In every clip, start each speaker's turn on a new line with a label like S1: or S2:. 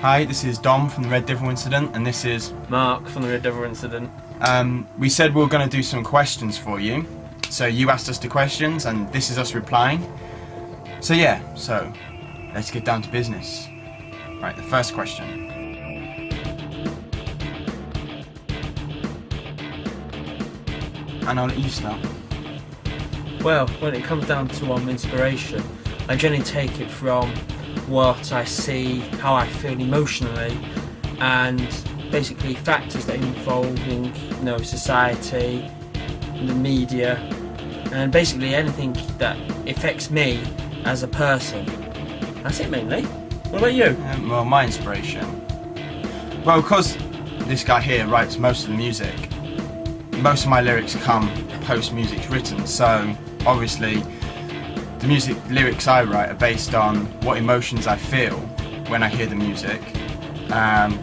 S1: Hi, this is Dom from the Red Devil Incident, and this is
S2: Mark from the Red Devil Incident.
S1: We said we were going to do some questions for you. So you asked us the questions, and this is us replying. So let's get down to business. Right, the first question. And I'll let you start.
S2: Well, when it comes down to inspiration, I generally take it from what I see, how I feel emotionally, and basically factors that are involving, society, the media, and basically anything that affects me as a person. That's it mainly. What about you?
S1: Well, my inspiration. Well, because this guy here writes most of the music, most of my lyrics come post music's written, so obviously the lyrics I write are based on what emotions I feel when I hear the music.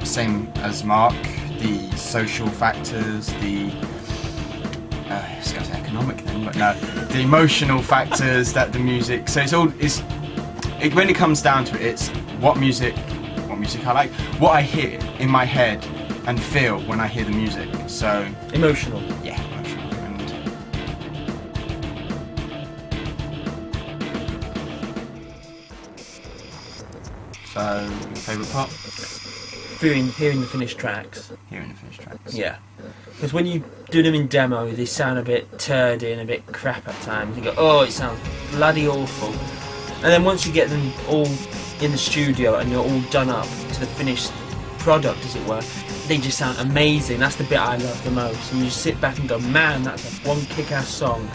S1: Same as Mark, the social factors, I was going to say economic then, but no, the emotional factors that the music. So when it comes down to it, it's what music I like, what I hear in my head and feel when I hear the music. So
S2: emotional.
S1: Yeah, emotional. So, your favourite part?
S2: Hearing the finished tracks.
S1: Hearing the finished tracks.
S2: Yeah. Because when you do them in demo, they sound a bit turdy and a bit crap at times. You go, oh, it sounds bloody awful. And then once you get them all in the studio and you're all done up to the finished product, as it were, they just sound amazing. That's the bit I love the most. And you just sit back and go, man, that's one kick-ass song.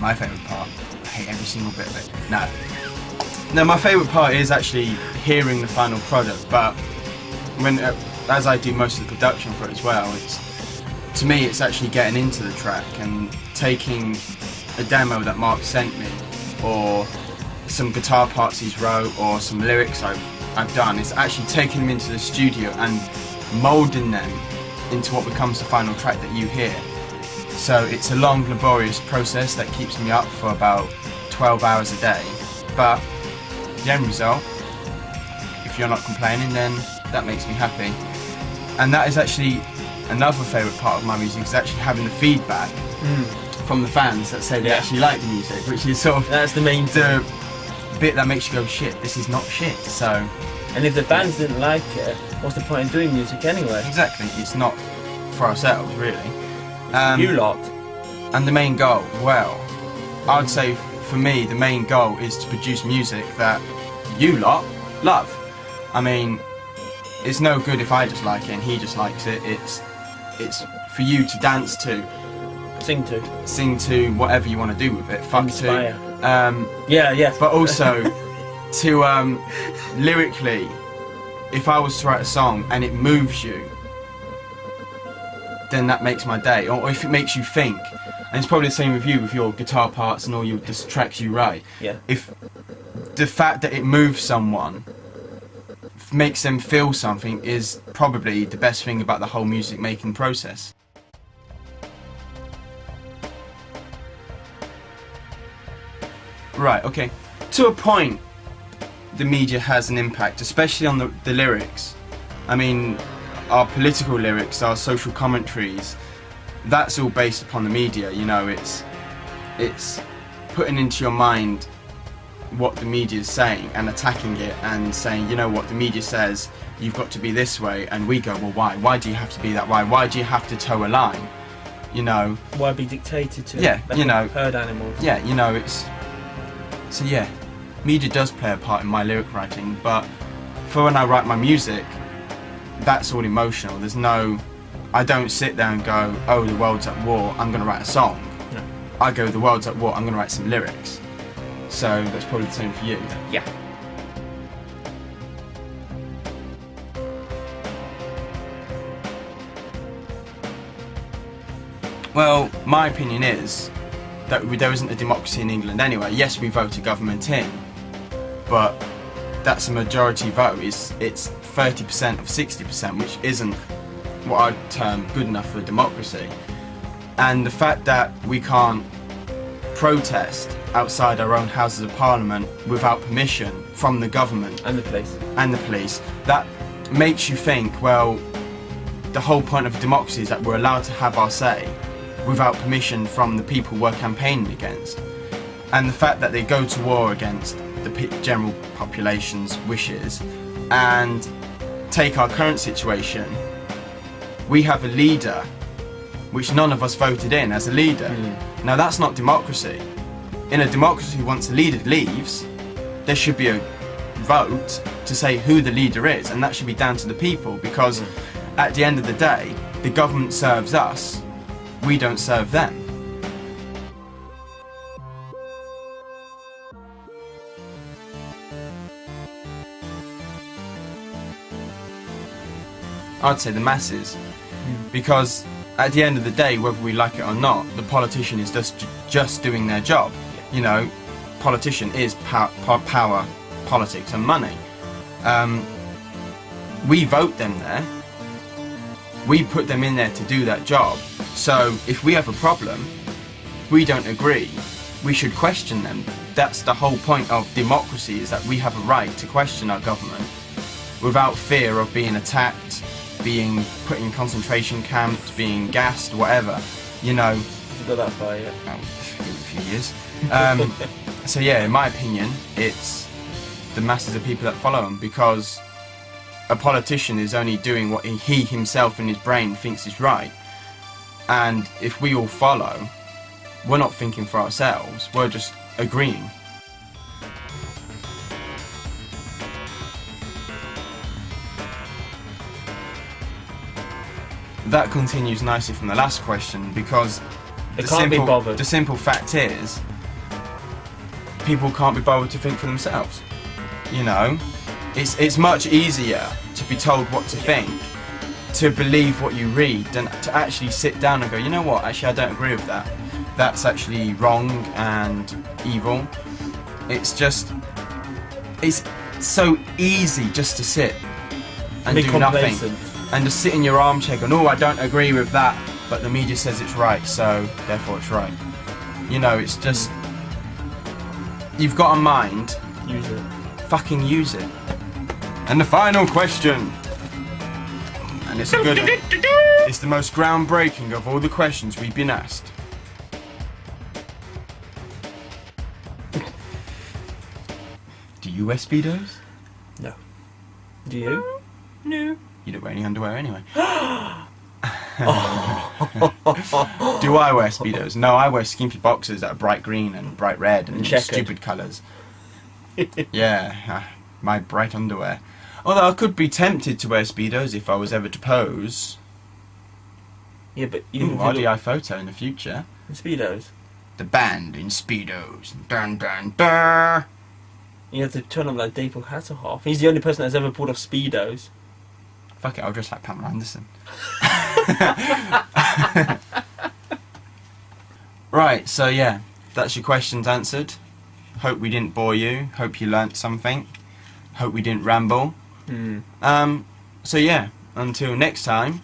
S1: My favourite part. I hate every single bit of it. No, my favourite part is actually hearing the final product, but as I do most of the production for it as well, to me it's actually getting into the track and taking a demo that Mark sent me, or some guitar parts he's wrote, or some lyrics I've done. It's actually taking them into the studio and moulding them into what becomes the final track that you hear. So it's a long, laborious process that keeps me up for about 12 hours a day, but the end result, if you're not complaining, then that makes me happy. And that is actually another favourite part of my music, is actually having the feedback from the fans that say they actually like the music, which is sort of
S2: that's the main
S1: the bit that makes you go, shit, this is not shit. So,
S2: and if the fans didn't like it, what's the point in doing music anyway?
S1: Exactly, it's not for ourselves really.
S2: You lot.
S1: And the main goal, well, I would say for me the main goal is to produce music that you lot love. I mean, it's no good if I just like it and he just likes it. It's for you to dance to, sing to, whatever you want to do with it. Fuck
S2: Inspire.
S1: to. But also to lyrically, if I was to write a song and it moves you, then that makes my day. Or if it makes you think. And it's probably the same with you, with your guitar parts and all your tracks you write.
S2: Yeah.
S1: If the fact that it moves someone, makes them feel something, is probably the best thing about the whole music making process. Right, okay. To a point, the media has an impact, especially on the lyrics. I mean, our political lyrics, our social commentaries, that's all based upon the media. It's putting into your mind what the media is saying and attacking it and saying, you know what, the media says you've got to be this way, and we go, well, why do you have to be that way? Why do you have to toe a line?
S2: Why be dictated to?
S1: Yeah,
S2: herd animals.
S1: Yeah, so yeah, media does play a part in my lyric writing, but for when I write my music, that's all emotional. I don't sit there and go, oh, the world's at war, I'm going to write a song.
S2: No.
S1: I go, the world's at war, I'm going to write some lyrics. So that's probably the same for you.
S2: Yeah.
S1: Well, my opinion is that there isn't a democracy in England anyway. Yes, we vote a government in, but that's a majority vote. It's 30% of 60%, which isn't what I'd term good enough for democracy. And the fact that we can't protest outside our own Houses of Parliament without permission from the government
S2: And the police.
S1: that makes you think, well, the whole point of democracy is that we're allowed to have our say without permission from the people we're campaigning against. And the fact that they go to war against the general population's wishes, and take our current situation, we have a leader which none of us voted in as a leader. Now that's not democracy. In a democracy, once the leader leaves, there should be a vote to say who the leader is, and that should be down to the people, because at the end of the day, the government serves us, we don't serve them. I'd say the masses, because at the end of the day, whether we like it or not, the politician is just doing their job. You know, politician is power, politics and money. We vote them there, we put them in there to do that job. So if we have a problem, we don't agree, we should question them. That's the whole point of democracy, is that we have a right to question our government without fear of being attacked, being put in concentration camps, being gassed, whatever, you know.
S2: Has it got that far yet?
S1: A few years. So yeah, in my opinion, it's the masses of people that follow him, because a politician is only doing what he himself in his brain thinks is right. And if we all follow, we're not thinking for ourselves, we're just agreeing. That continues nicely from the last question, because the simple fact is, people can't be bothered to think for themselves. You know, it's much easier to be told what to think, to believe what you read, than to actually sit down and go, you know what, actually I don't agree with that. That's actually wrong and evil. It's so easy just to sit and do nothing. And just sit in your armchair going, oh, I don't agree with that, but the media says it's right, so therefore it's right. You know, it's just, you've got a mind,
S2: use it.
S1: Fucking use it. And the final question, and it's a good one. It's the most groundbreaking of all the questions we've been asked. Do you wear Speedos?
S2: No. Do you?
S1: No. You don't wear any underwear anyway. Do I wear Speedos? No, I wear skimpy boxers that are bright green and bright red and stupid colours. Yeah, my bright underwear. Although I could be tempted to wear Speedos if I was ever to pose.
S2: Yeah, but
S1: RDI photo in the future.
S2: In Speedos?
S1: The band in Speedos. Dun dun dun.
S2: You have to turn on that David Hasselhoff. He's the only person that's ever pulled off Speedos.
S1: Fuck it, I'll dress like Pamela Anderson. Right, so yeah, that's your questions answered. Hope we didn't bore you. Hope you learnt something. Hope we didn't ramble. So yeah, until next time,